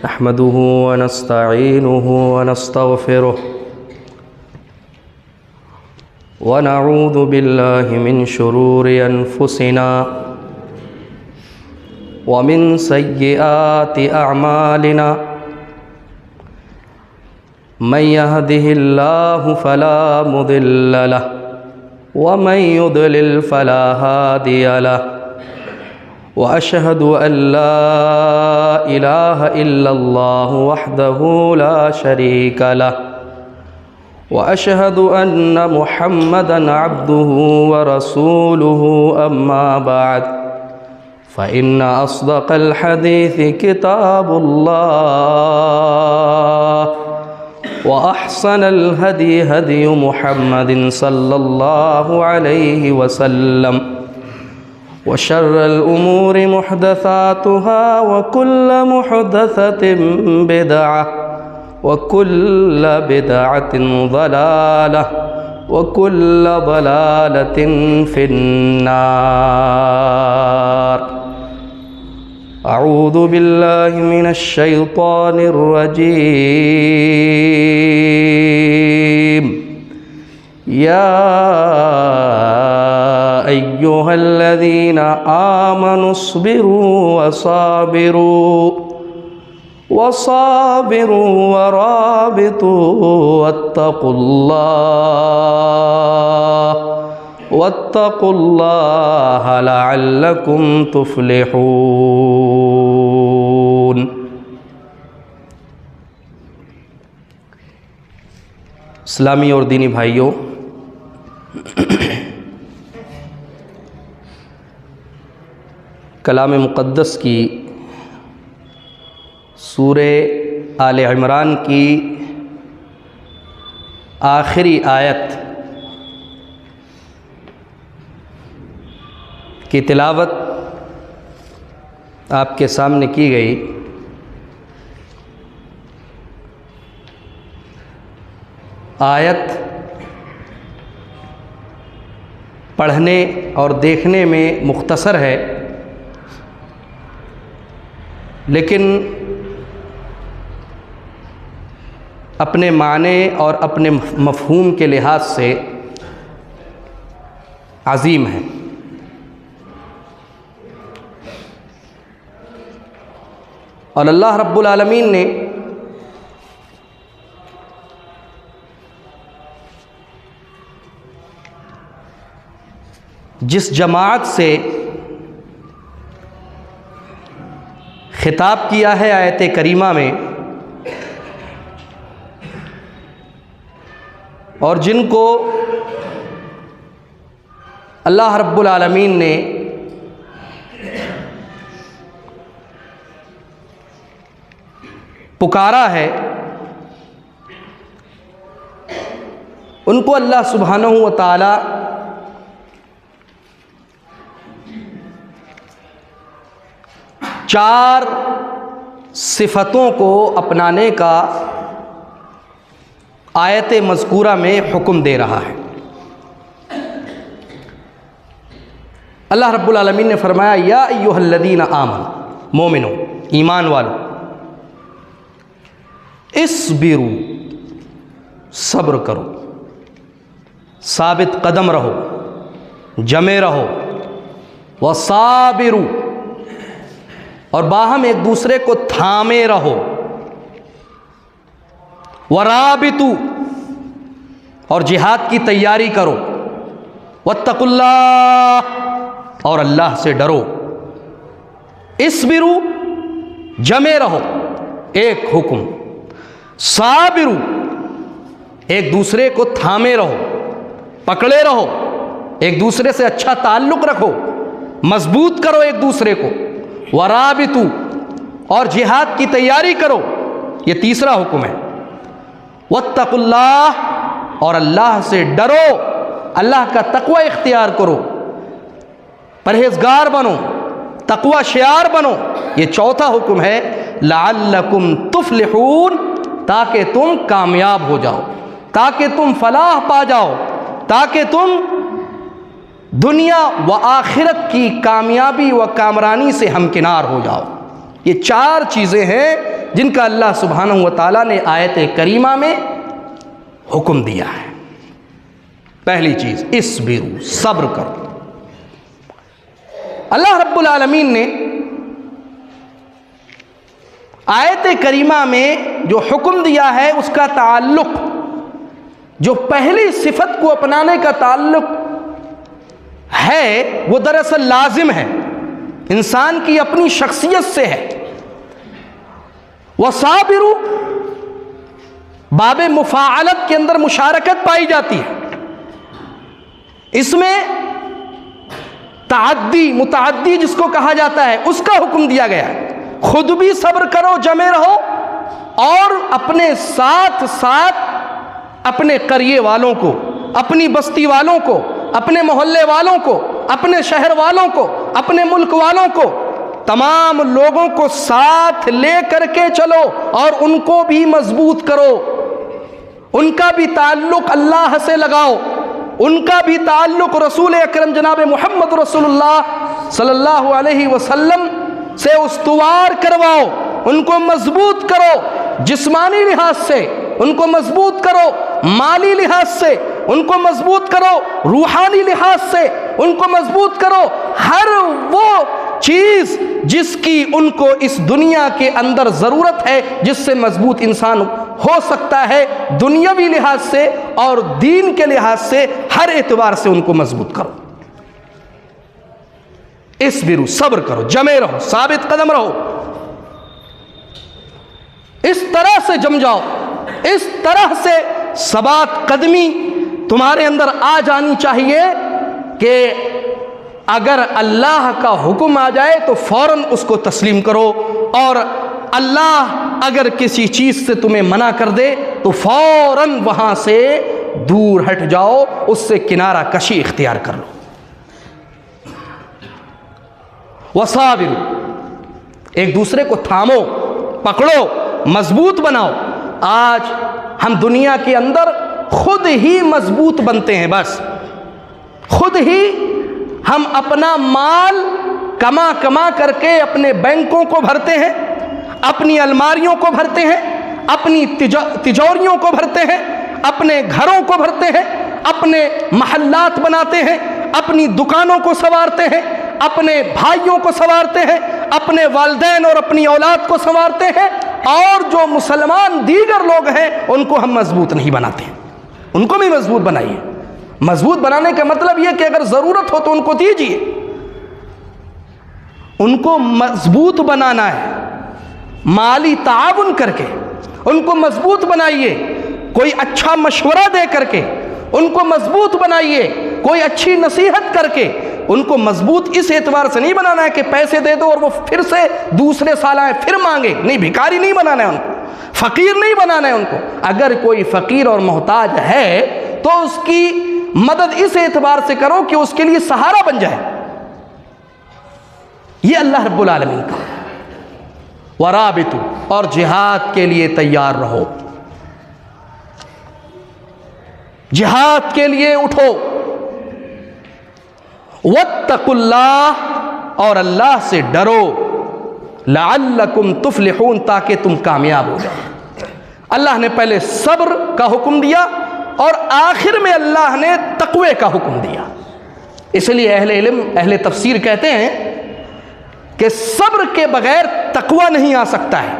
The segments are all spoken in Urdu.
نحمده ونستعينه ونستغفره ونعوذ بالله من شرور أنفسنا ومن سيئات أعمالنا من يهده الله فلا مضل له ومن يضلل فلا هادي له وأشهد أن لا إله إلا الله وحده لا شريك له وأشهد أن محمدًا عبده ورسوله أما بعد فإن أصدق الحديث كتاب الله وأحسن الهدي هدي محمد صلى الله عليه وسلم وشر الأمور محدثاتها وكل محدثة بدعة وكل بدعة ضلالة وكل ضلالة في النار أعوذ بالله من الشيطان الرجيم يا أيها الذين آمنوا اصبروا وصابروا ورابطوا واتقوا الله لعلكم تفلحون۔ اسلامی اور دینی بھائیوں، کلام مقدس کی سورہ آل عمران کی آخری آیت کی تلاوت آپ کے سامنے کی گئی۔ آیت پڑھنے اور دیکھنے میں مختصر ہے، لیکن اپنے معنی اور اپنے مفہوم کے لحاظ سے عظیم ہے۔ اور اللہ رب العالمین نے جس جماعت سے خطاب کیا ہے آیت کریمہ میں، اور جن کو اللہ رب العالمین نے پکارا ہے، ان کو اللہ سبحانہ و تعالی چار صفتوں کو اپنانے کا آیت مذکورہ میں حکم دے رہا ہے۔ اللہ رب العالمین نے فرمایا یا ایھا الذین آمنوا، مومنو، ایمان والو، اصبروا، صبر کرو، ثابت قدم رہو، جمے رہو، وصابروا، اور باہم ایک دوسرے کو تھامے رہو، ورابطوا، اور جہاد کی تیاری کرو، واتقوا اللہ، اور اللہ سے ڈرو۔ اصبروا، جمے رہو، ایک حکم، صابروا، ایک دوسرے کو تھامے رہو، پکڑے رہو، ایک دوسرے سے اچھا تعلق رکھو، مضبوط کرو ایک دوسرے کو، ورابطوا، اور جہاد کی تیاری کرو، یہ تیسرا حکم ہے۔ واتقوا اللہ، اور اللہ سے ڈرو، اللہ کا تقوی اختیار کرو، پرہیزگار بنو، تقوی شعار بنو، یہ چوتھا حکم ہے۔ لعلکم تفلحون، تاکہ تم کامیاب ہو جاؤ، تاکہ تم فلاح پا جاؤ، تاکہ تم دنیا و آخرت کی کامیابی و کامرانی سے ہمکنار ہو جاؤ۔ یہ چار چیزیں ہیں جن کا اللہ سبحانہ و تعالیٰ نے آیت کریمہ میں حکم دیا ہے۔ پہلی چیز اصبروا، صبر کرو۔ اللہ رب العالمین نے آیت کریمہ میں جو حکم دیا ہے اس کا تعلق، جو پہلی صفت کو اپنانے کا تعلق ہے، وہ دراصل لازم ہے، انسان کی اپنی شخصیت سے ہے۔ وَصَابِرُوا باب مفاعلت کے اندر مشارکت پائی جاتی ہے، اس میں تعدی، متعدی جس کو کہا جاتا ہے، اس کا حکم دیا گیا ہے۔ خود بھی صبر کرو، جمے رہو، اور اپنے ساتھ ساتھ اپنے قریے والوں کو، اپنی بستی والوں کو، اپنے محلے والوں کو، اپنے شہر والوں کو، اپنے ملک والوں کو، تمام لوگوں کو ساتھ لے کر کے چلو اور ان کو بھی مضبوط کرو، ان کا بھی تعلق اللہ سے لگاؤ، ان کا بھی تعلق رسول اکرم جناب محمد رسول اللہ صلی اللہ علیہ وسلم سے استوار کرواؤ، ان کو مضبوط کرو، جسمانی لحاظ سے ان کو مضبوط کرو، مالی لحاظ سے ان کو مضبوط کرو، روحانی لحاظ سے ان کو مضبوط کرو، ہر وہ چیز جس کی ان کو اس دنیا کے اندر ضرورت ہے، جس سے مضبوط انسان ہو سکتا ہے، دنیاوی لحاظ سے اور دین کے لحاظ سے، ہر اعتبار سے ان کو مضبوط کرو۔ اصبروا، صبر کرو، جمے رہو، ثابت قدم رہو، اس طرح سے جم جاؤ، اس طرح سے ثبات قدمی تمہارے اندر آ جانی چاہیے کہ اگر اللہ کا حکم آ جائے تو فوراً اس کو تسلیم کرو، اور اللہ اگر کسی چیز سے تمہیں منع کر دے تو فوراً وہاں سے دور ہٹ جاؤ، اس سے کنارہ کشی اختیار کر لو۔ وَصَابِرُوا، ایک دوسرے کو تھامو، پکڑو، مضبوط بناؤ۔ آج ہم دنیا کے اندر خود ہی مضبوط بنتے ہیں، بس خود ہی ہم اپنا مال کما کما کر کے اپنے بینکوں کو بھرتے ہیں، اپنی الماریوں کو بھرتے ہیں، اپنی تجوریوں کو بھرتے ہیں، اپنے گھروں کو بھرتے ہیں، اپنے محلات بناتے ہیں، اپنی دکانوں کو سنوارتے ہیں، اپنے بھائیوں کو سنوارتے ہیں، اپنے والدین اور اپنی اولاد کو سنوارتے ہیں، اور جو مسلمان دیگر لوگ ہیں ان کو ہم مضبوط نہیں بناتے ہیں۔ ان کو بھی مضبوط بنائیے۔ مضبوط بنانے کا مطلب یہ کہ اگر ضرورت ہو تو ان کو دیجیے، ان کو مضبوط بنانا ہے، مالی تعاون کر کے ان کو مضبوط بنائیے، کوئی اچھا مشورہ دے کر کے ان کو مضبوط بنائیے، کوئی اچھی نصیحت کر کے ان کو مضبوط اس اعتبار سے نہیں بنانا ہے کہ پیسے دے دو اور وہ پھر سے دوسرے سال آئے پھر مانگے، نہیں، بھکاری نہیں بنانا ہے ان کو، فقیر نہیں بنانا ہے ان کو۔ اگر کوئی فقیر اور محتاج ہے تو اس کی مدد اس اعتبار سے کرو کہ اس کے لیے سہارا بن جائے۔ یہ اللہ رب العالمین کا۔ وَرَابِطُوا، اور جہاد کے لیے تیار رہو، جہاد کے لیے اٹھو۔ وَاتَّقُوا اللَّهَ، اور اللہ سے ڈرو، لَعَلَّكُمْ تُفْلِحُونَ، تاکہ تم کامیاب ہو جاؤ۔ اللہ نے پہلے صبر کا حکم دیا اور آخر میں اللہ نے تقوی کا حکم دیا۔ اس لیے اہل علم، اہل تفسیر کہتے ہیں کہ صبر کے بغیر تقوی نہیں آ سکتا ہے،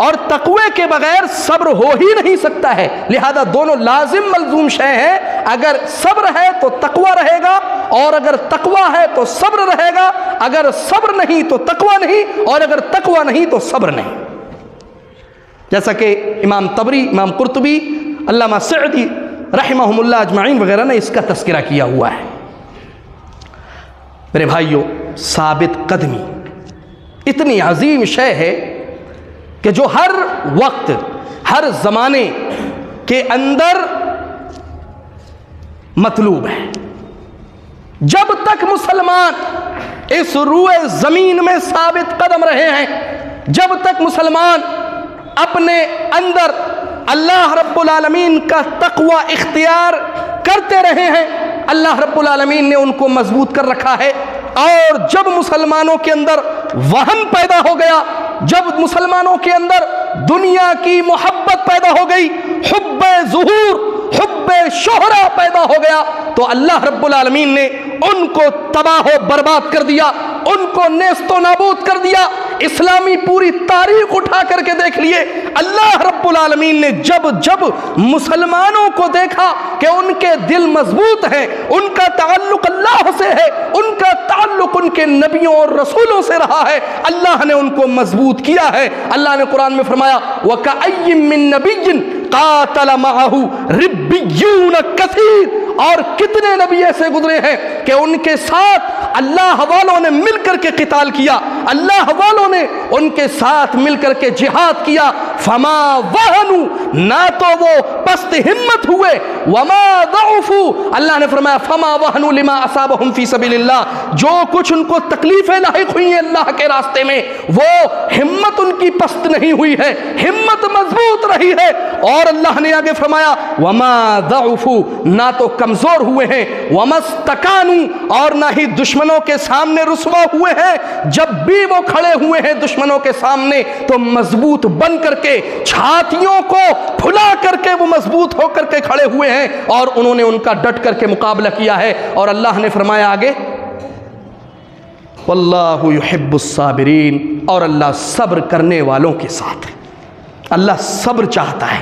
اور تقوی کے بغیر صبر ہو ہی نہیں سکتا ہے، لہذا دونوں لازم ملزوم شے ہیں۔ اگر صبر ہے تو تقوی رہے گا، اور اگر تقوی ہے تو صبر رہے گا، اگر صبر نہیں تو تقوی نہیں، اور اگر تقوی نہیں تو صبر نہیں۔ جیسا کہ امام طبری، امام قرطبی، علامہ سعدی رحمہم اللہ اجمعین وغیرہ نے اس کا تذکرہ کیا ہوا ہے۔ میرے بھائیوں، ثابت قدمی اتنی عظیم شے ہے کہ جو ہر وقت، ہر زمانے کے اندر مطلوب ہے۔ جب تک مسلمان اس روئے زمین میں ثابت قدم رہے ہیں، جب تک مسلمان اپنے اندر اللہ رب العالمین کا تقوی اختیار کرتے رہے ہیں، اللہ رب العالمین نے ان کو مضبوط کر رکھا ہے۔ اور جب مسلمانوں کے اندر وہن پیدا ہو گیا، جب مسلمانوں کے اندر دنیا کی محبت پیدا ہو گئی، حب ظہور، حب شہرہ پیدا ہو گیا، تو اللہ رب العالمین نے ان کو تباہ و برباد کر دیا، ان کو نیست و نابود کر دیا۔ اسلامی پوری تاریخ اٹھا کر کے دیکھ لیے، اللہ رب العالمین نے جب جب مسلمانوں کو دیکھا کہ ان کے دل مضبوط ہیں، ان کا تعلق اللہ سے ہے، ان کا تعلق ان کے نبیوں اور رسولوں سے رہا ہے، اللہ نے ان کو مضبوط کیا ہے۔ اللہ نے قرآن میں فرمایا وَكَأَيٍّ مِّن نَبِيٍّ قَاتَلَ مَعَهُ رِبِّيُّونَ كَثِيرٌ، اور کتنے نبی ایسے گزرے ہیں کہ ان کے ساتھ اللہ والوں نے مل کر کے قتال کیا، اللہ والوں نے ان کے ساتھ مل کر کے جہاد کیا۔ فما وہنوا، نہ تو وہ پست ہمت ہوئے، وما ضعفوا، اللہ نے فرمایا فما وہنوا لما اصابهم فی سبیل اللہ، جو کچھ ان کو تکلیفیں لاحق ہوئی ہیں اللہ کے راستے میں، وہ ہمت ان کی پست نہیں ہوئی ہے، ہمت مضبوط رہی ہے۔ اور اللہ نے آگے فرمایا وما ضعفوا، نہ تو کمزور ہوئے ہیں، وما استکانوا، اور نہ ہی دشمنوں کے سامنے رسوا ہوئے ہیں۔ جب بھی وہ کھڑے ہوئے ہیں دشمنوں کے سامنے تو مضبوط بن کر کے، چھاتیوں کو پھلا کر کے وہ مضبوط ہو کر کے کھڑے ہوئے ہیں، اور انہوں نے ان کا ڈٹ کر کے مقابلہ کیا ہے۔ اور اللہ نے فرمایا آگے واللہ یحب الصابرین، اور اللہ صبر کرنے والوں کے ساتھ ہے، اللہ صبر چاہتا ہے،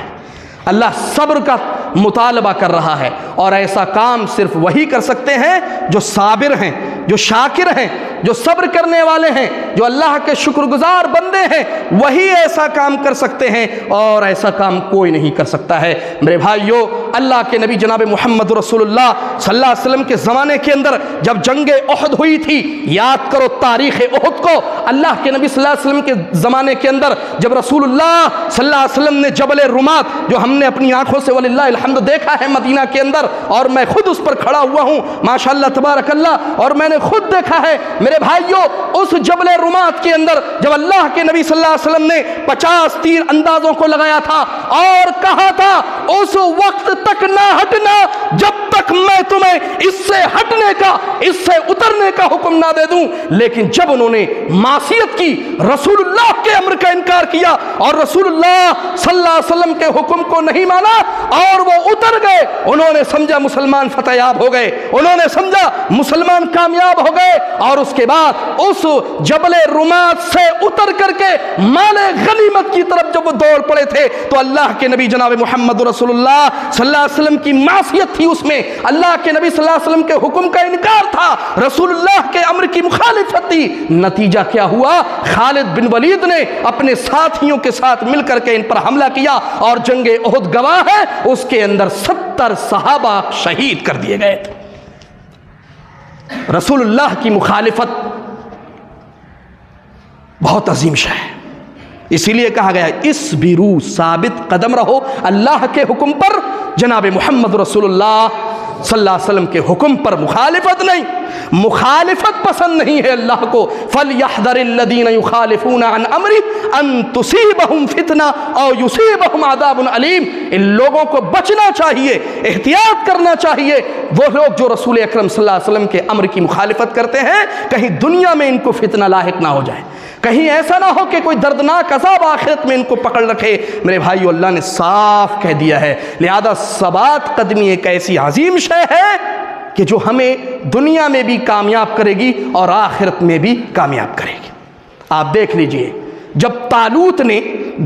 اللہ صبر کا مطالبہ کر رہا ہے۔ اور ایسا کام صرف وہی کر سکتے ہیں جو صابر ہیں، جو شاکر ہیں، جو صبر کرنے والے ہیں، جو اللہ کے شکر گزار بندے ہیں، وہی ایسا کام کر سکتے ہیں، اور ایسا کام کوئی نہیں کر سکتا ہے۔ میرے بھائیو، اللہ کے نبی جناب محمد رسول اللہ صلی اللہ علیہ وسلم کے زمانے کے اندر جب جنگ احد ہوئی تھی، یاد کرو تاریخ احد کو، اللہ کے نبی صلی اللہ علیہ وسلم کے زمانے کے اندر جب رسول اللہ صلی اللہ علیہ وسلم نے جبل رمات، جو ہم نے اپنی آنکھوں سے وللہ الحمد دیکھا ہے مدینہ کے اندر، اور میں خود اس پر کھڑا ہوا ہوں ماشاءاللہ تبارک اللہ، اور میں نے خود دیکھا ہے میرے بھائیوں، اس جبل رمات کے اندر جب اللہ کے نبی صلی اللہ علیہ وسلم نے 50 تیر اندازوں کو لگایا تھا اور کہا تھا اس وقت تک نہ ہٹنا جب تک میں تمہیں اس سے ہٹنے کا، اس سے اترنے کا حکم نہ دے دوں۔ لیکن جب انہوں نے معصیت کی، رسول اللہ کے امر کا انکار کیا اور رسول اللہ صلی اللہ علیہ وسلم کے حکم کو نہیں مانا اور وہ اتر گئے، انہوں نے سمجھا مسلمان فتح یاب ہو گئے، انہوں نے سمجھا مسلمان کامیاب ہو گئے، اور اس کے بعد اس جبل رمات سے اتر کر کے مال غنیمت کی طرف جب وہ دوڑ پڑے تھے تو اللہ کے نبی جناب محمد رسول اللہ صلی اللہ علیہ وسلم کی معصیت تھی، اس میں اللہ کے نبی صلی اللہ علیہ وسلم کے حکم کا انکار تھا، رسول اللہ کے امر کی مخالفت تھی۔ نتیجہ کیا ہوا؟ خالد بن ولید نے اپنے ساتھیوں کے ساتھ مل کر کے ان پر حملہ کیا، اور جنگ احد گواہ ہے اس کے اندر 70 صحابہ شہید کر دیے گئے تھے۔ رسول اللہ کی مخالفت بہت عظیم شے ہے، اسی لیے کہا گیا اسبرو، ثابت قدم رہو اللہ کے حکم پر، جناب محمد رسول اللہ صلی اللہ علیہ وسلم کے حکم پر مخالفت نہیں، مخالفت پسند نہیں ہے اللہ کو۔ فَلْيَحْذَرِ الَّذِينَ يُخَالِفُونَ عَنْ أَمْرِهِ أَن تُصِيبَهُمْ فِتْنَةٌ أَوْ يُصِيبَهُمْ عَذَابٌ أَلِيمٌ، ان لوگوں کو بچنا چاہیے، احتیاط کرنا چاہیے، وہ لوگ جو رسول اکرم صلی اللہ علیہ وسلم کے امر کی مخالفت کرتے ہیں، کہیں دنیا میں ان کو فتنہ لاحق نہ ہو جائے، کہیں ایسا نہ ہو کہ کوئی دردناک عذاب آخرت میں ان کو پکڑ رکھے۔ میرے بھائیو، اللہ نے صاف کہہ دیا ہے، لہذا ثبات قدمی ایک ایسی عظیم شے ہے کہ جو ہمیں دنیا میں بھی کامیاب کرے گی اور آخرت میں بھی کامیاب کرے گی۔ آپ دیکھ لیجئے، جب طالوت نے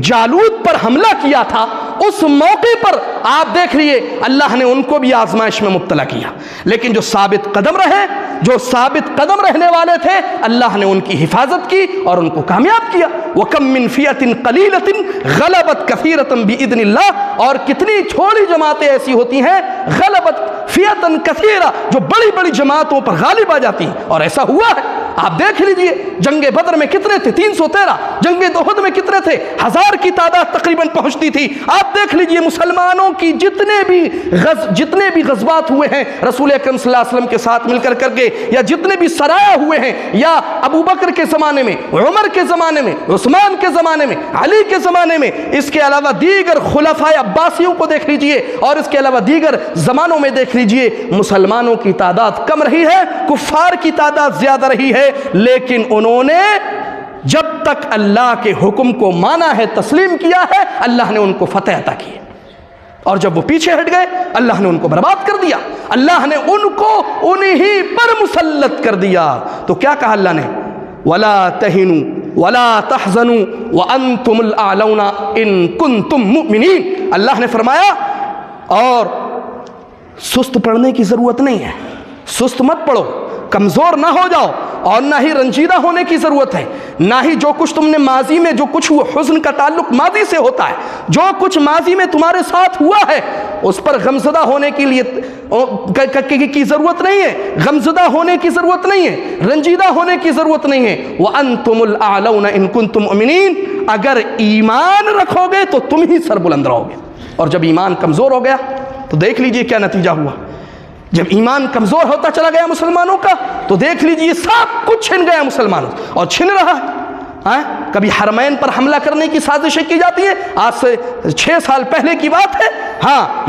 جالوت پر حملہ کیا تھا، اس موقع پر آپ دیکھ لیے اللہ نے ان کو بھی آزمائش میں مبتلا کیا، لیکن جو ثابت قدم رہے، جو ثابت قدم رہنے والے تھے، اللہ نے ان کی حفاظت کی اور ان کو کامیاب کیا۔ وَكَم مِّن فِئَةٍ قَلِيلَةٍ غَلَبَتْ كَثِيرَةً بِإِذْنِ اللَّهِ، اور کتنی چھوڑی جماعتیں ایسی ہوتی ہیں غلبت فِئَةً كَثِيرَةً، جو بڑی بڑی جماعتوں پر غالب آ جاتی ہیں، اور ایسا ہوا ہے۔ آپ دیکھ لیجئے جنگ بدر میں کتنے تھے؟ 313۔ جنگ احد میں کتنے تھے؟ 1000 کی تعداد تقریباً پہنچتی تھی۔ آپ دیکھ لیجئے مسلمانوں کی جتنے بھی غزوات ہوئے ہیں رسول اکرم صلی اللہ علیہ وسلم کے ساتھ مل کر کے، یا جتنے بھی سرایہ ہوئے ہیں، یا ابو بکر کے زمانے میں، عمر کے زمانے میں، عثمان کے زمانے میں، علی کے زمانے میں، اس کے علاوہ دیگر خلفائے عباسیوں کو دیکھ لیجئے، اور اس کے علاوہ دیگر زمانوں میں دیکھ لیجئے، مسلمانوں کی تعداد کم رہی ہے، کفار کی تعداد زیادہ رہی ہے، لیکن انہوں نے جب تک اللہ کے حکم کو مانا ہے، تسلیم کیا ہے، اللہ نے ان کو فتح عطا کی، اور جب وہ پیچھے ہٹ گئے اللہ نے ان کو برباد کر دیا، اللہ نے ان کو انہی پر مسلط کر دیا۔ تو کیا کہا اللہ نے؟ وَلَا تَهِنُوا وَلَا تَحْزَنُوا وَأَنْتُمُ الْأَعْلَوْنَ إِن كُنتُم مُؤْمِنِينَ۔ اللہ نے فرمایا اور سست پڑھنے کی ضرورت نہیں ہے، سست مت پڑھو، کمزور نہ ہو جاؤ، اور نہ ہی رنجیدہ ہونے کی ضرورت ہے، نہ ہی جو کچھ تم نے ماضی میں جو کچھ ہوا، حزن کا تعلق ماضی سے ہوتا ہے، جو کچھ ماضی میں تمہارے ساتھ ہوا ہے اس پر غمزدہ ہونے کے لیے کی ضرورت نہیں ہے، غمزدہ ہونے کی ضرورت نہیں ہے، رنجیدہ ہونے کی ضرورت نہیں ہے۔ وَأَنْتُمُ الْأَعْلَوْنَ إِن كُنتُم مُؤْمِنِينَ، اگر ایمان رکھو گے تو تم ہی سربلند رہو گے۔ اور جب ایمان کمزور ہو گیا تو دیکھ لیجئے کیا نتیجہ ہوا۔ جب ایمان کمزور ہوتا چلا گیا مسلمانوں کا تو دیکھ لیجئے سب کچھ چھن گیا مسلمانوں، اور چھن رہا ہے۔ کبھی حرمین پر حملہ کرنے کی سازشیں کی جاتی ہیں، آج سے 6 سال پہلے کی بات ہے،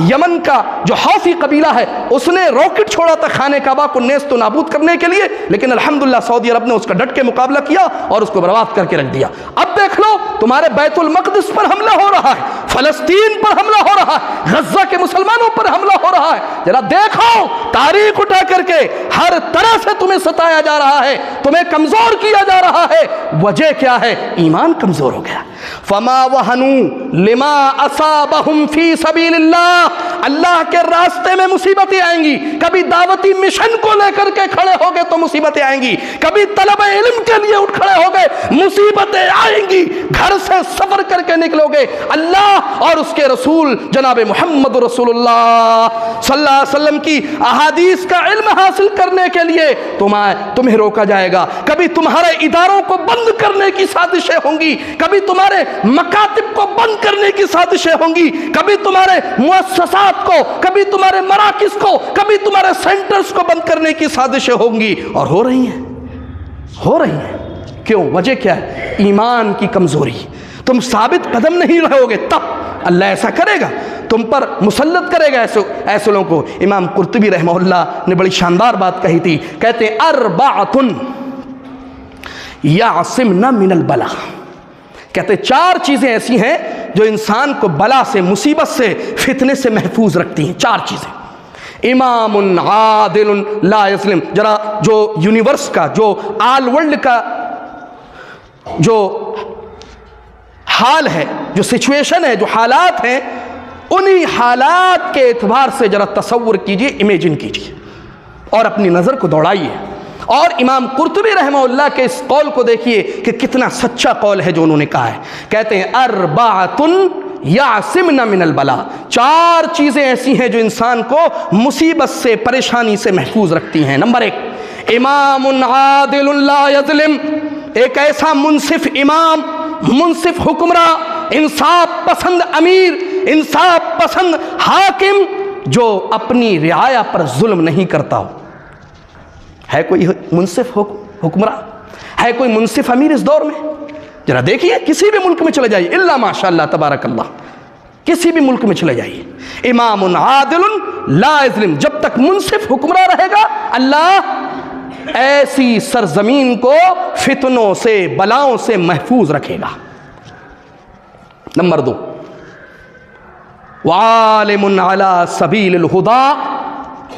یمن کا جو حوثی قبیلہ ہے اس نے راکٹ چھوڑا تھا خانہ کعبہ کو نیست و نابود کرنے کے لیے، لیکن الحمدللہ سعودی عرب نے اس کا ڈٹ کے مقابلہ کیا اور اس کو برباد کر کے رکھ دیا۔ اب دیکھ لو تمہارے بیت المقدس پر حملہ ہو رہا ہے، فلسطین پر حملہ ہو رہا ہے، غزہ کے مسلمانوں پر حملہ ہو رہا ہے۔ ذرا دیکھو تاریخ اٹھا کر کے، ہر طرح سے تمہیں ستایا جا رہا ہے، تمہیں کمزور کیا جا رہا ہے، وجہ کیا ہے؟ ایمان کمزور ہو گیا۔ فما وہنوا لما اصابہم فی سبیل اللہ، اللہ کے راستے میں مصیبتیں آئیں گی، کبھی دعوتی مشن کو لے کر کے کھڑے ہو گئے تو مصیبتیں آئیں گی، کبھی طلب علم کے لیے اٹھ کھڑے ہو گئے مصیبتیں آئیں گی، گھر سے سفر کر کے نکلو گے، اللہ اور اس کے رسول جناب محمد رسول اللہ صلی اللہ علیہ وسلم کی احادیث کا علم حاصل کرنے کے لیے تمہیں روکا جائے گا، کبھی تمہارے اداروں کو بند کرنے کی سازشیں ہوں گی، کبھی تمہارے مکاتب کو بند کرنے کی سازشیں ہوں گی، کبھی تمہارے مؤسسات کو، کبھی تمہارے مراکز کو، کبھی تمہارے سینٹرز کو بند کرنے کی سازشیں ہوں گی، اور ہو رہی ہیں۔ کیوں؟ وجہ کیا ہے؟ ایمان کی کمزوری۔ تم ثابت قدم نہیں رہو گے تب اللہ ایسا کرے گا، تم پر مسلط کرے گا ایسے لوگوں کو۔ امام قرطبی رحمہ اللہ نے بڑی شاندار بات کہی تھی، کہتے ہیں اربعۃ یعصمن من البلاء، کہتے 4 چیزیں ایسی ہیں جو انسان کو بلا سے، مصیبت سے، فتنے سے محفوظ رکھتی ہیں۔ 4 چیزیں: امام عادل لا یظلم، ذرا جو یونیورس کا، جو آل ورلڈ کا جو حال ہے، جو سچویشن ہے، جو حالات ہیں، انہی حالات کے اعتبار سے ذرا تصور کیجئے، امیجن کیجئے اور اپنی نظر کو دوڑائیے۔ اور امام قرطبی رحمہ اللہ کے اس قول کو دیکھیے کہ کتنا سچا قول ہے جو انہوں نے کہا ہے۔ کہتے ہیں اربعۃ یعصمن من البلاء، 4 چیزیں ایسی ہیں جو انسان کو مصیبت سے، پریشانی سے محفوظ رکھتی ہیں۔ نمبر 1، امام عادل لا یظلم، ایک ایسا منصف امام، منصف حکمراں، انصاف پسند امیر، انصاف پسند حاکم جو اپنی رعایا پر ظلم نہیں کرتا ہو۔ ہے کوئی منصف حکمراں؟ ہے کوئی منصف امیر اس دور میں؟ ذرا دیکھیے، کسی بھی ملک میں چلے جائیے، الا ماشاء اللہ تبارک اللہ، کسی بھی ملک میں چلے جائیے، امام عادل لا یظلم، جب تک منصف حکمراں رہے گا اللہ ایسی سرزمین کو فتنوں سے، بلاؤں سے محفوظ رکھے گا۔ نمبر 2، وعالم علی سبیل الہدی،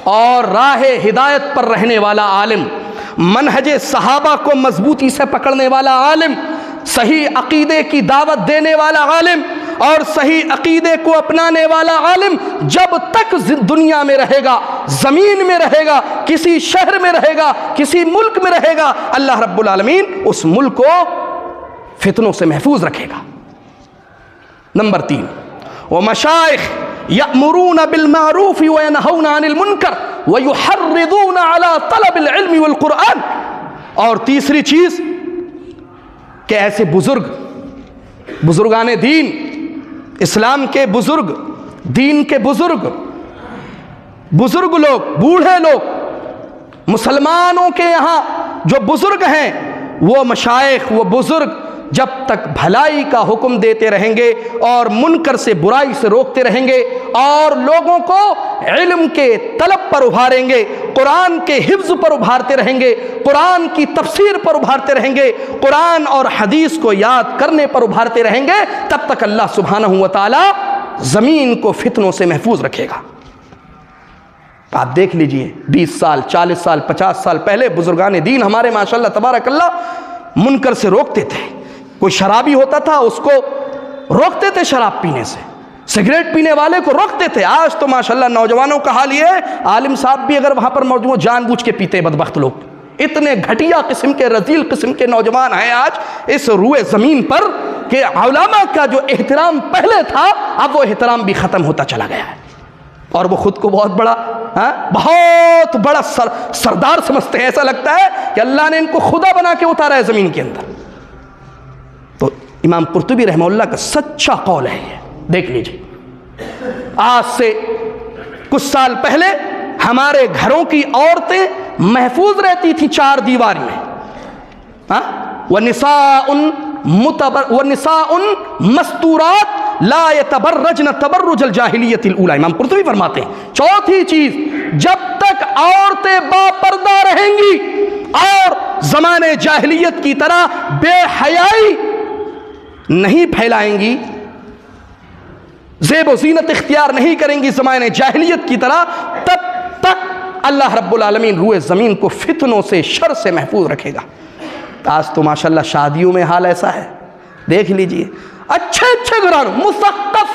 اور راہ ہدایت پر رہنے والا عالم، منہج صحابہ کو مضبوطی سے پکڑنے والا عالم، صحیح عقیدے کی دعوت دینے والا عالم اور صحیح عقیدے کو اپنانے والا عالم جب تک دنیا میں رہے گا، زمین میں رہے گا، کسی شہر میں رہے گا، کسی ملک میں رہے گا، اللہ رب العالمین اس ملک کو فتنوں سے محفوظ رکھے گا۔ نمبر 3، ومشائخ یأمرون بالمعروف وینہون عن المنکر ویحرضون علی طلب العلم والقرآن، اور تیسری چیز کہ ایسے بزرگان دین، اسلام کے بزرگ، دین کے بزرگ لوگ، بوڑھے لوگ، مسلمانوں کے یہاں جو بزرگ ہیں، وہ مشائخ، وہ بزرگ جب تک بھلائی کا حکم دیتے رہیں گے اور منکر سے، برائی سے روکتے رہیں گے اور لوگوں کو علم کے طلب پر ابھاریں گے قرآن کے حفظ پر ابھارتے رہیں گے، قرآن کی تفسیر پر ابھارتے رہیں گے، قرآن اور حدیث کو یاد کرنے پر ابھارتے رہیں گے، تب تک اللہ سبحانہ و تعالی زمین کو فتنوں سے محفوظ رکھے گا۔ آپ دیکھ لیجئے 20 سال 40 سال 50 سال پہلے بزرگان دین ہمارے ماشاءاللہ تبارک اللہ منکر سے روکتے تھے۔ کوئی شرابی ہوتا تھا اس کو روکتے تھے شراب پینے سے، سگریٹ پینے والے کو روکتے تھے۔ آج تو ماشاءاللہ نوجوانوں کا حال یہ ہے، عالم صاحب بھی اگر وہاں پر موجود ہیں جان بوجھ کے پیتے بدبخت لوگ۔ اتنے گھٹیا قسم کے رذیل قسم کے نوجوان ہیں آج اس روئے زمین پر کہ علماء کا جو احترام پہلے تھا اب وہ احترام بھی ختم ہوتا چلا گیا ہے، اور وہ خود کو بہت بڑا سردار سمجھتے ہیں۔ ایسا لگتا ہے کہ اللہ نے ان کو خدا بنا کے اتارا ہے زمین کے اندر۔ تو امام قرطبی رحمہ اللہ کا سچا قول ہے یہ، دیکھ لیجئے۔ آج سے کچھ سال پہلے ہمارے گھروں کی عورتیں محفوظ رہتی تھی چار دیوار میں، وَنِسَاءٌ مَسْتُورَاتٌ لَا يَتَبَرَّجْنَ تَبَرُّجَ الْجَاهِلِيَّةِ الْأُولَىٰ۔ امام قرطبی فرماتے ہیں چوتھی چیز، جب تک عورتیں با پردہ رہیں گی اور زمانے جاہلیت کی طرح بے حیائی نہیں پھیلائیں گی، زیب و زینت اختیار نہیں کریں گی زمانے جاہلیت کی طرح، تب تک اللہ رب العالمین روئے زمین کو فتنوں سے شر سے محفوظ رکھے گا۔ آج تو ماشاءاللہ شادیوں میں حال ایسا ہے، دیکھ لیجئے اچھے اچھے گھرانوں، مثقف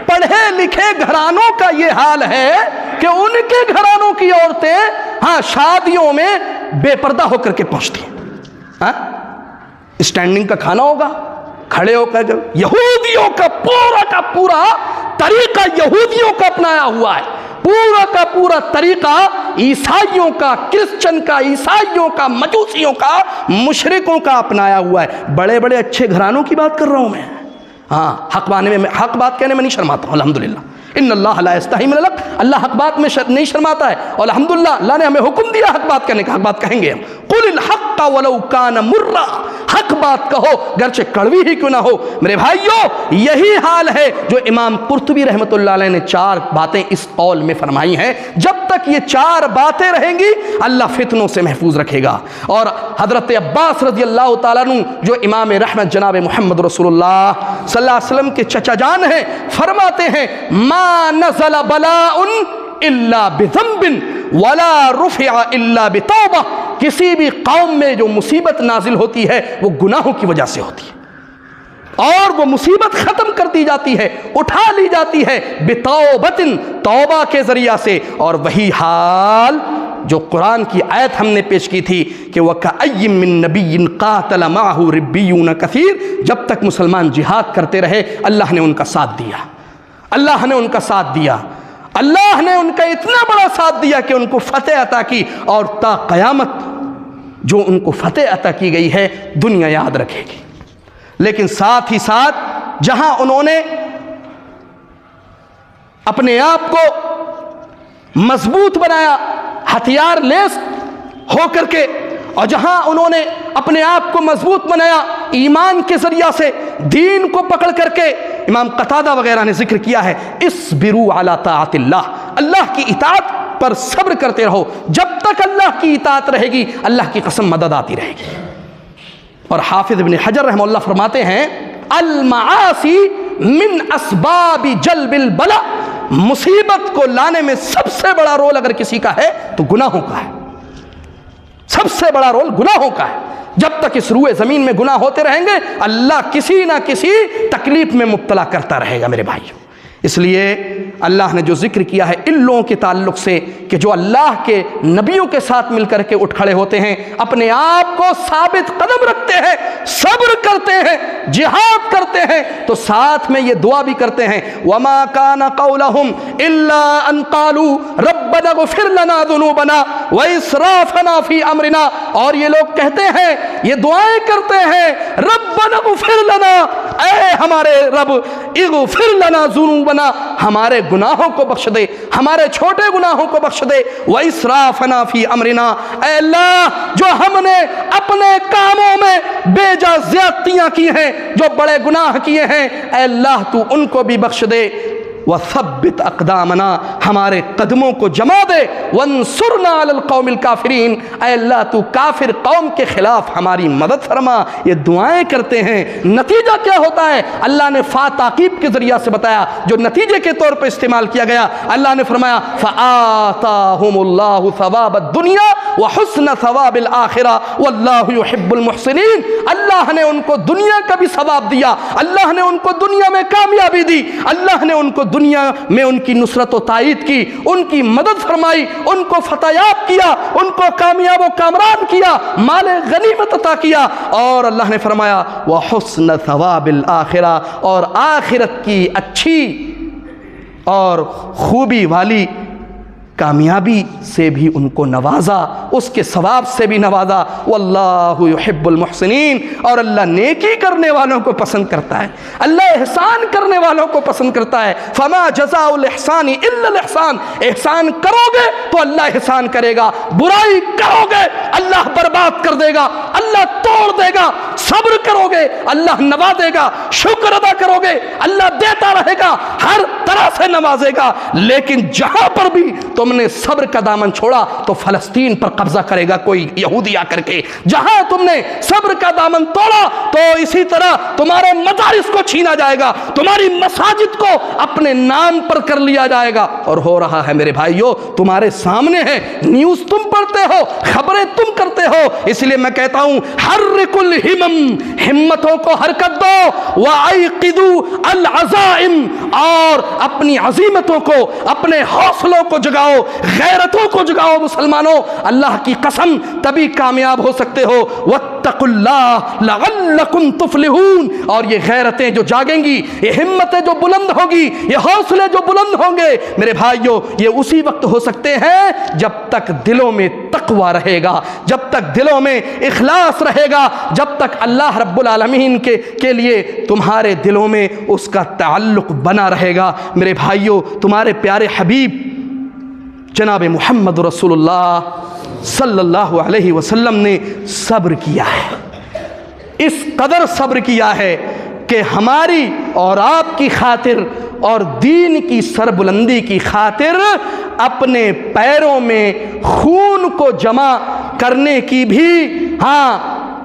پڑھے لکھے گھرانوں کا یہ حال ہے کہ ان کے گھرانوں کی عورتیں شادیوں میں بے پردہ ہو کر کے پہنچتی ہیں۔ اسٹینڈنگ کا کھانا ہوگا، کھڑے ہو کر، یہودیوں کا پورا طریقہ یہودیوں کا اپنایا ہوا ہے، پورا کا پورا طریقہ عیسائیوں کا، کرسچن کا، عیسائیوں کا، مجوسیوں کا، مشرکوں کا اپنایا ہوا ہے۔ بڑے بڑے اچھے گھرانوں کی بات کر رہا ہوں میں، حق بات کہنے میں نہیں شرماتا ہوں الحمدللہ۔ ان اللہ لا یستحی من الحق، اللہ حق بات میں نہیں شرماتا ہے، اور الحمدللہ اللہ نے ہمیں حکم دیا حق بات کرنے کا، حق بات کہیں گے ہم۔ قل الحق ولو کان مرا، حق بات کہو گرچہ کڑوی ہی کیوں نہ ہو۔ میرے بھائیو یہی حال ہے جو امام قرطبی رحمۃ اللہ علیہ نے چار باتیں اس قول میں فرمائی ہیں، جب تک یہ چار باتیں رہیں گی اللہ فتنوں سے محفوظ رکھے گا۔ اور حضرت عباس رضی اللہ تعالیٰ عنہ جو امام رحمت جناب محمد رسول اللہ صلی اللہ علیہ وسلم کے چچا جان ہیں، فرماتے ہیں ما نزل بلاء الا بذنب ولا رفع الا بتوبہ، کسی بھی قوم میں جو مصیبت نازل ہوتی ہے وہ گناہوں کی وجہ سے ہوتی ہے، اور وہ مصیبت ختم کر دی جاتی ہے، اٹھا لی جاتی ہے بتوبۃ، توبہ کے ذریعہ سے۔ اور وہی حال جو قرآن کی آیت ہم نے پیش کی تھی کہ وَكَأَيٍّ مِّن نَبِيٍّ قَاتَلَ مَعَهُ رِبِّيُّونَ كَثِيرٌ، جب تک مسلمان جہاد کرتے رہے اللہ نے ان کا ساتھ دیا، اللہ نے ان کا ساتھ دیا، اللہ نے ان کا اتنا بڑا ساتھ دیا کہ ان کو فتح عطا کی، اور تا قیامت جو ان کو فتح عطا کی گئی ہے دنیا یاد رکھے گی۔ لیکن ساتھ ہی ساتھ جہاں انہوں نے اپنے آپ کو مضبوط بنایا ہتھیار لیس ہو کر کے، اور جہاں انہوں نے اپنے آپ کو مضبوط بنایا ایمان کے ذریعہ سے، دین کو پکڑ کر کے، امام قتادہ وغیرہ نے ذکر کیا ہے اصبروا علی طاعت اللہ، اللہ کی اطاعت پر صبر کرتے رہو، جب تک اللہ کی اطاعت رہے گی اللہ کی قسم مدد آتی رہے گی۔ اور حافظ ابن حجر رحمہ اللہ فرماتے ہیں المعاصی من اسباب جلب البلاء، مصیبت کو لانے میں سب سے بڑا رول اگر کسی کا ہے تو گناہوں کا ہے، سب سے بڑا رول گناہوں کا ہے۔ جب تک اس روئے زمین میں گناہ ہوتے رہیں گے اللہ کسی نہ کسی تکلیف میں مبتلا کرتا رہے گا میرے بھائیوں۔ اس لیے اللہ نے جو ذکر کیا ہے ان لوگوں کے تعلق سے کہ جو اللہ کے نبیوں کے ساتھ مل کر کے اٹھ کھڑے ہوتے ہیں، اپنے آپ کو ثابت قدم رکھتے ہیں، صبر کرتے ہیں، جہاد کرتے ہیں، تو ساتھ میں یہ دعا بھی کرتے ہیں وَمَا كَانَ قَوْلَهُمْ إِلَّا أَن قَالُوا رَبَّنَا اغْفِرْ لَنَا ذُنُوبَنَا وَإِسْرَافَنَا فِي أَمْرِنَا، اور یہ لوگ کہتے ہیں، یہ دعائیں کرتے ہیں رَبَّنَا اغْفِرْ لَنَا، اے ہمارے رب اغفر لنا ذنوبنا، ہمارے گناہوں کو بخش دے، ہمارے چھوٹے گناہوں کو بخش دے، وَإِسْرَافَنَا فِي أَمْرِنَا، اے اللہ جو ہم نے اپنے کاموں میں بے جا زیادتیاں کی ہیں، جو بڑے گناہ کیے ہیں، اے اللہ تو ان کو بھی بخش دے۔ وثبت اقدامنا، ہمارے قدموں کو جما دے، وانصرنا علی القوم الکافرین، اے اللہ تو کافر قوم کے خلاف ہماری مدد فرما۔ یہ دعائیں کرتے ہیں، نتیجہ کیا ہوتا ہے؟ اللہ نے فا تعقیب کے ذریعہ سے بتایا، جو نتیجے کے طور پر استعمال کیا گیا۔ اللہ نے فرمایا فآتاہم اللہ ثواب الدنیا وحسن ثواب الآخرہ واللہ یحب المحسنین، اللہ نے ان کو دنیا کا بھی ثواب دیا، اللہ نے ان کو دنیا میں کامیابی دی، اللہ نے ان کو دنیا میں ان کی نصرت و تائید کی، ان کی مدد فرمائی، ان کو فتح یاب کیا، ان کو کامیاب و کامران کیا، مال غنیمت عطا کیا، اور اللہ نے فرمایا وحسن ثواب الآخرہ، اور آخرت کی اچھی اور خوبی والی کامیابی سے بھی ان کو نوازا، اس کے ثواب سے بھی نوازا۔ واللہ یحب المحسنین، اور اللہ نیکی کرنے والوں کو پسند کرتا ہے، اللہ احسان کرنے والوں کو پسند کرتا ہے۔ فما جزاء الاحسان الا الاحسان، احسان کرو گے تو اللہ احسان کرے گا، برائی کرو گے اللہ برباد کر دے گا، اللہ توڑ دے گا۔ صبر کرو گے اللہ نوازے گا، شکر ادا کرو گے اللہ دیتا رہے گا، ہر طرح سے نوازے گا۔ لیکن جہاں پر بھی تم نے صبر کا دامن چھوڑا تو فلسطین پر قبضہ کرے گا کوئی یہودی آ کر کے، جہاں تم نے صبر کا دامن توڑا تو اسی طرح تمہارے مدارس کو چھینا جائے گا، تمہاری مساجد کو اپنے نام پر کر لیا جائے گا، اور ہو رہا ہے میرے بھائیو، تمہارے سامنے ہے، نیوز تم پڑھتے ہو، خبریں تم کرتے ہو۔ اس لیے میں کہتا ہوں حرک الہمم، ہمتوں کو حرکت دو، وَعَيْقِدُوا الْعَزَائِمْ، اور اپنی عزیمتوں کو، اپنے حوصلوں کو جگاؤ، غیرتوں کو جگاؤ مسلمانوں، اللہ کی قسم تبھی کامیاب ہو سکتے ہو۔ واتقوا اللہ لعلکم تفلحون، اور یہ غیرتیں جو جاگیں گی، یہ ہمتیں جو بلند ہوگی، یہ حوصلے جو بلند ہوں گے میرے بھائیوں، یہ اسی وقت ہو سکتے ہیں جب تک دلوں میں تقوی رہے گا، جب تک دلوں میں اخلاص رہے گا، جب تک اللہ رب العالمین کے لیے تمہارے دلوں میں اس کا تعلق بنا رہے گا۔ میرے بھائیوں، تمہارے پیارے حبیب جناب محمد رسول اللہ صلی اللہ علیہ وسلم نے صبر کیا ہے، اس قدر صبر کیا ہے کہ ہماری اور آپ کی خاطر اور دین کی سربلندی کی خاطر اپنے پیروں میں خون کو جمع کرنے کی بھی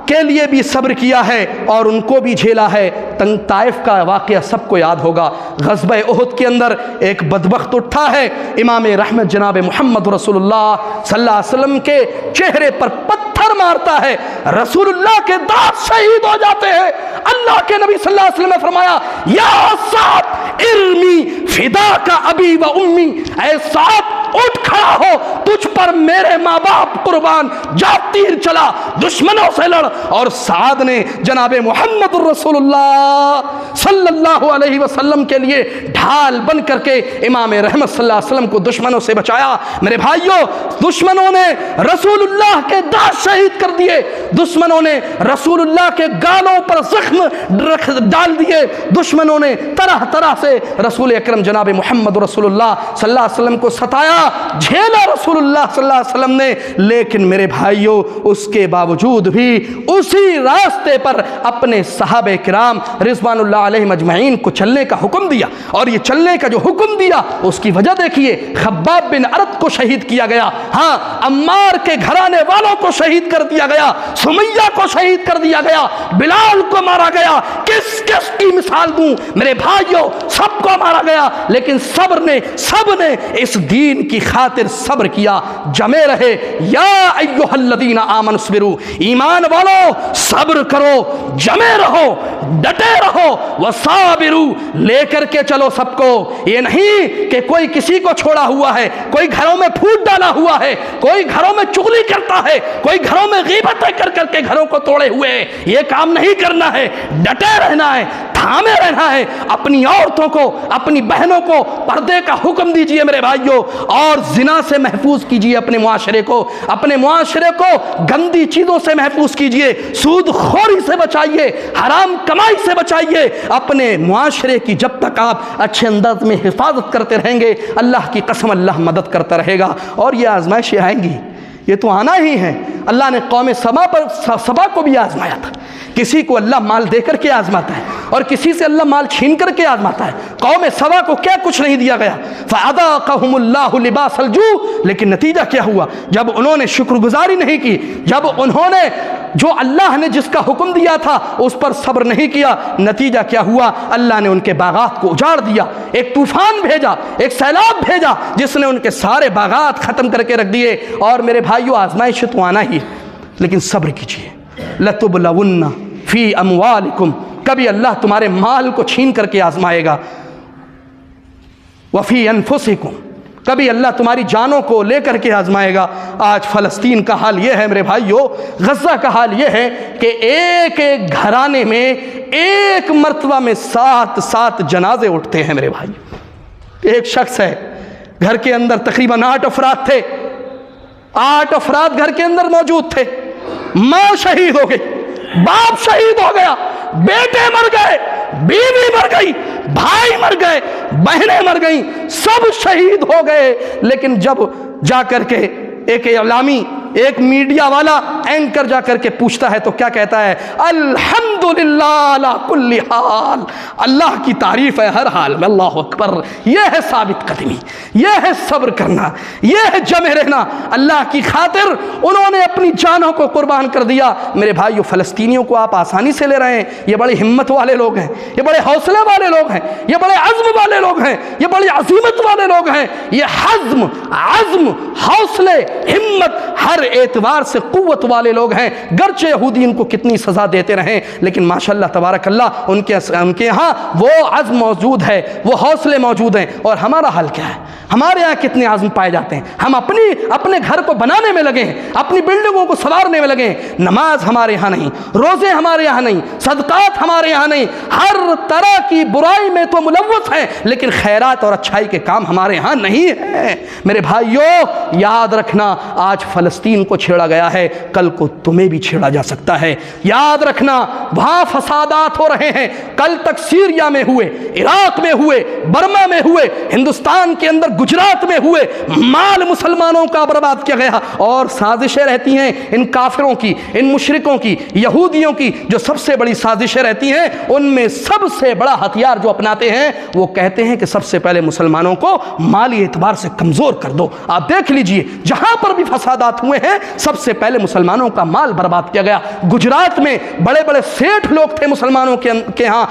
کے لیے بھی صبر کیا ہے، اور ان کو بھی جھیلا ہے۔ طائف کا واقعہ سب کو یاد ہوگا، غزوہ احد کے اندر ایک بدبخت اٹھا ہے، امام رحمت جناب محمد رسول اللہ صلی اللہ علیہ وسلم کے چہرے پر پتھر مارتا ہے، رسول اللہ کے دانت شہید ہو جاتے ہیں۔ اللہ کے نبی صلی اللہ علیہ وسلم نے فرمایا یا سعد ارمی فداک ابی و امی، اے سعد اٹھ کھڑا ہو، تجھ پر میرے ماں باپ قربان، جا تیر چلا، دشمنوں سے لڑ۔ اور سعد نے جناب محمد رسول اللہ صلی اللہ علیہ وسلم کے لیے ڈھال بن کر کے امام رحمت صلی اللہ علیہ وسلم کو دشمنوں سے بچایا۔ میرے بھائیوں، دشمنوں نے رسول اللہ کے دانت شہید کر دیے، دشمنوں نے رسول اللہ کے گالوں پر زخم ڈال دیے، دشمنوں نے طرح طرح سے رسول اکرم جناب محمد رسول اللہ صلی اللہ علیہ وسلم کو ستایا، جھیلا رسول اللہ صلی اللہ علیہ وسلم نے۔ لیکن میرے بھائیوں، اس کے باوجود بھی اسی راستے پر اپنے صحابہ کرام رضوان اللہ علیہم اجمعین کو چلنے کا حکم دیا، اور یہ چلنے کا جو حکم دیا اس کی وجہ دیکھیے، خباب بن ارد کو شہید کیا گیا، عمار کے گھرانے والوں کو شہید کر دیا گیا، سمیہ کو شہید کر دیا گیا، بلال کو مارا گیا، کس کس کی مثال دوں میرے بھائیوں، سب کو مارا گیا، لیکن سب نے اس دین کی خاطر صبر کیا، جمے رہے۔ یا ایھا الذین آمنوا اصبروا، ایمان والو صبر کرو، جمے رہو، ڈٹے رہو، وصابروا، لے کر کے چلو سب کو، یہ نہیں کہ کوئی کسی کو چھوڑا ہوا ہے، کوئی گھروں میں پھوٹ ڈالا ہوا ہے، کوئی گھروں میں چغلی کرتا ہے، کوئی گھروں میں غیبتیں کر کر کے گھروں کو توڑے ہوئے ہے، یہ کام نہیں کرنا ہے، ڈٹے رہنا ہے، تھامے رہنا ہے، اپنی عورتوں کو، اپنی بہنوں کو پردے کا حکم دیجئے میرے بھائیوں، اور زنا سے محفوظ کیجئے اپنے معاشرے کو گندی چیزوں سے محفوظ کیجئے، سود خوری سے بچائیے، حرام کمائی سے بچائیے، اپنے معاشرے کی جب تک آپ اچھے انداز میں حفاظت کرتے رہیں گے، اللہ کی قسم اللہ مدد کرتا رہے گا۔ اور یہ آزمائشیں آئیں گی، یہ تو آنا ہی ہے۔ اللہ نے قوم سبا کو بھی آزمایا تھا، کسی کو اللہ مال دے کر کے آزماتا ہے، اور کسی سے اللہ مال چھین کر کے آزماتا ہے۔ قوم سبا کو کیا کچھ نہیں دیا گیا، فَأَذَاقَهُمُ اللَّهُ لِبَاسَ الْجُوعِ، لیکن نتیجہ کیا ہوا؟ جب انہوں نے شکر گزاری نہیں کی، جب انہوں نے جو اللہ نے جس کا حکم دیا تھا اس پر صبر نہیں کیا، نتیجہ کیا ہوا؟ اللہ نے ان کے باغات کو اجاڑ دیا، ایک طوفان بھیجا، ایک سیلاب بھیجا جس نے ان کے سارے باغات ختم کر کے رکھ دیے۔ اور میرے بھائیو، آزمائش تو آنا ہی ہے، لیکن صبر کیجیے۔ لَتُبْلَوُنَّ فِي أَمْوَالِكُمْ، کبھی اللہ تمہارے مال کو چھین کر کے آزمائے گا، وَفِي أَنفُسِكُمْ، کبھی اللہ تمہاری جانوں کو لے کر کے آزمائے گا۔ آج فلسطین کا حال یہ ہے میرے بھائیو، غزہ کا حال یہ ہے کہ ایک ایک گھرانے میں ایک مرتبہ میں 7 جنازے اٹھتے ہیں میرے بھائی۔ ایک شخص ہے، گھر کے اندر تقریباً 8 افراد تھے، 8 افراد گھر کے اندر موجود تھے، ماں شہید ہو گئی، باپ شہید ہو گیا، بیٹے مر گئے، بیوی مر گئی، بھائی مر گئے، بہنیں مر گئیں، سب شہید ہو گئے۔ لیکن جب جا کر کے ایک اعلامی، ایک میڈیا والا اینکر جا کر کے پوچھتا ہے تو کیا کہتا ہے؟ الحمدللہ علی کل حال، اللہ کی تعریف ہے ہر حال میں، اللہ اکبر۔ یہ ہے ثابت قدمی، یہ ہے صبر کرنا، یہ ہے جمے رہنا۔ اللہ کی خاطر انہوں نے اپنی جانوں کو قربان کر دیا۔ میرے بھائیو، فلسطینیوں کو آپ آسانی سے لے رہے ہیں، یہ بڑی ہمت والے لوگ ہیں، یہ بڑے حوصلے والے لوگ ہیں، یہ بڑے عزم والے لوگ ہیں، یہ بڑی عظیمت والے لوگ ہیں، یہ حزم، عزم، حوصلے، ہمت، ہر اعتبار سے قوت والے لوگ ہیں۔ گرچہ یہودی ان کو کتنی سزا دیتے رہیں، لیکن ماشاءاللہ تبارک اللہ ان کے یہاں وہ عزم موجود ہے، وہ حوصلے موجود ہیں۔ اور ہمارا حال کیا ہے؟ ہمارے یہاں کتنے عزم پائے جاتے ہیں؟ ہم اپنے گھر کو بنانے میں لگے ہیں، اپنی بلڈنگوں کو سنوارنے میں لگے ہیں، نماز ہمارے یہاں نہیں، روزے ہمارے یہاں نہیں، صدقات ہمارے یہاں نہیں، ہر طرح کی برائی میں تو ملوث ہیں، لیکن خیرات اور اچھائی کے کام ہمارے یہاں نہیں ہیں۔ میرے بھائیو، یاد رکھنا، آج فلسطین کو چھیڑا گیا ہے، کل کو تمہیں بھی چھیڑا جا سکتا ہے۔ یاد رکھنا، وہاں فسادات ہو رہے ہیں، کل تک سیریا میں ہوئے، عراق میں ہوئے، برما میں ہوئے، ہندوستان کے اندر گجرات میں ہوئے، مال مسلمانوں کا برباد کیا گیا۔ اور سازشیں رہتی ہیں ان کافروں کی، ان مشرکوں کی، یہودیوں کی، جو سب سے بڑی سازشیں رہتی ہیں، ان میں سب سے بڑا ہتھیار جو اپناتے ہیں، وہ کہتے ہیں کہ سب سے پہلے مسلمانوں کو مالی اعتبار سے کمزور کر دو۔ آپ دیکھ لیجئے، جہاں پر بھی فسادات ہوئے ہیں، سب سے پہلے مسلمانوں کا مال برباد کیا گیا۔ گجرات میں بڑے بڑے سیٹھ لوگ تھے مسلمانوں کے ہاں،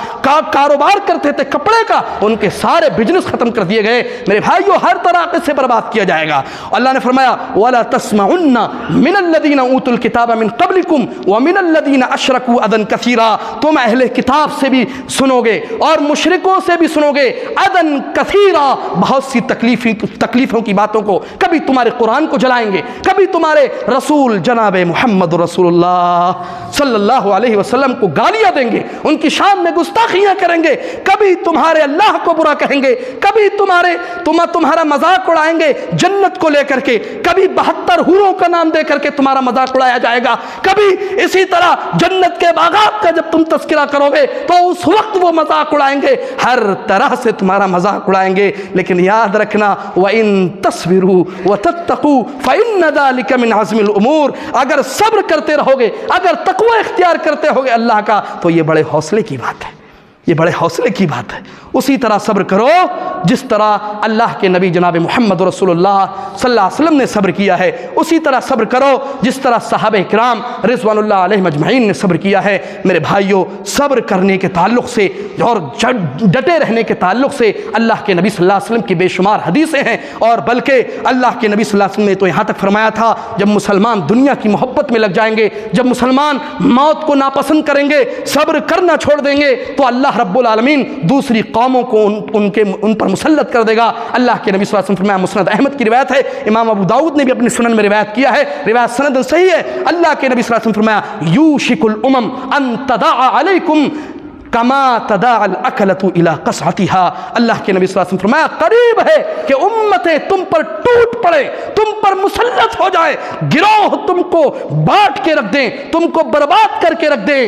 کاروبار کرتے تھے کپڑے کا، ان کے سارے بزنس ختم کر دیے گئے۔ میرے بھائیو، ہر طرح سے برباد کیا جائے گا۔ اللہ نے فرمایا وَلَا تَسْمَعُنَّ مِنَ الَّذِينَ أُوتُوا الْكِتَابَ مِنْ قَبْلِكُمْ وَمِنَ الَّذِينَ أَشْرَكُوا أَذًى كَثِيرًا، تم اہل کتاب سے بھی سنو گے اور مشرکوں سے بھی سنو گے، اذًا کثیرا، بہت سی تکلیفوں کی باتوں کو۔ کبھی تمہارے قرآن کو جلائیں گے، کبھی تمہارے رسول جناب محمد رسول اللہ صلی اللہ علیہ وسلم کو گالیاں دیں گے، ان کی شان میں گستاخیاں کریں گے، کبھی تمہارے اللہ کو برا کہیں گے، کبھی تمہارا مذاق اڑائیں گے جنت کو لے کر کے، کبھی 72 حوروں کا نام دے کر کے تمہارا مذاق اڑایا جائے گا، کبھی اسی طرح جنت کے باغات کا جب تم تذکرہ کرو گے تو اس وقت وہ مذاق اڑائیں گے، ہر طرح سے تمہارا مذاق اڑائیں گے۔ لیکن یاد رکھنا، وَإِن تَصْبِرُوا وَتَتَّقُوا فَإِنَّ ذَلِكَ مِنْ عَزْمِ الْأُمُورِ، اگر صبر کرتے رہو گے، اگر تقوی اختیار کرتے ہوگے اللہ کا، تو یہ بڑے حوصلے کی بات ہے، یہ بڑے حوصلے کی بات ہے۔ اسی طرح صبر کرو جس طرح اللہ کے نبی جناب محمد رسول اللہ صلی اللہ علیہ وسلم نے صبر کیا ہے، اسی طرح صبر کرو جس طرح صحابہ کرام رضوان اللہ علیہم اجمعین نے صبر کیا ہے۔ میرے بھائیوں، صبر کرنے کے تعلق سے اور ڈٹے رہنے کے تعلق سے اللہ کے نبی صلی اللہ علیہ وسلم کی بے شمار حدیثیں ہیں، اور بلکہ اللہ کے نبی صلی اللہ علیہ وسلم نے تو یہاں تک فرمایا تھا، جب مسلمان دنیا کی محبت میں لگ جائیں گے، جب مسلمان موت کو ناپسند کریں گے، صبر کرنا چھوڑ دیں گے، تو اللہ رب العالمین دوسری قوموں کو ان پر مسلط کر دے گا۔ اللہ کے نبی صلی اللہ علیہ وسلم فرمایا، مسند احمد کی روایت ہے، امام ابو داؤد نے بھی اپنی سنن میں روایت کیا ہے، روایت سند صحیح ہے۔ اللہ کے نبی صلی اللہ علیہ وسلم فرمایا، یوشک الامم ان تداعى علیکم کما تداعى الاکلۃ الی قصعتها، اللہ کے نبی صلی اللہ علیہ وسلم فرمایا، قریب ہے کہ امتیں تم پر ٹوٹ پڑے، تم پر مسلط ہو جائے، گروہ تم کو بانٹ کے رکھ دیں، تم کو برباد کر کے رکھ دیں،